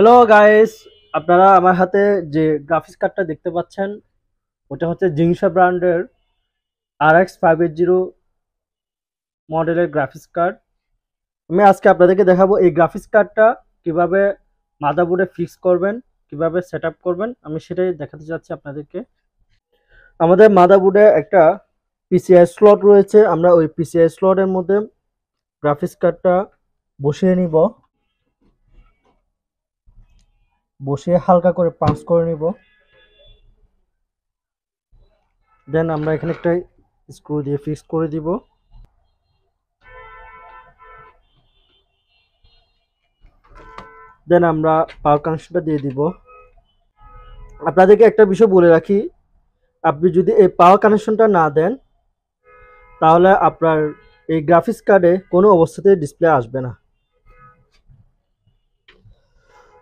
Hello guys, আপনারা আমার হাতে যে গ্রাফিক্স কার্ডটা দেখতে পাচ্ছেন ওটা হচ্ছে জিংসা ব্র্যান্ডের RX 580 মডেলের গ্রাফিক্স কার্ড। আমি আজকে আপনাদেরকে দেখাবো এই গ্রাফিক্স কার্ডটা কিভাবে মাদারবোর্ডে ফিক্স করবেন, কিভাবে সেট আপ করবেন, আমি সেটাই দেখাতে চাচ্ছি আপনাদেরকে। আমাদের মাদারবোর্ডে একটা পিসিআই স্লট রয়েছে, আমরা ওই পিসিআই স্লটের মধ্যে গ্রাফিক্স কার্ডটা বসিয়ে নিব। বসিয়ে হালকা করে পাঞ্চ করে নিব। দেন আমরা এখানে একটা স্ক্রু দিয়ে ফিক্স করে দিব। দেন আমরা পাওয়ার কানেকশনটা দিয়ে দিব। আপনাদেরকে একটা বিষয় বলে রাখি, আপনি যদি এই পাওয়ার কানেকশনটা না দেন তাহলে আপনার এই গ্রাফিক্স কার্ডে কোনো অবস্থাতেই ডিসপ্লে আসবে না।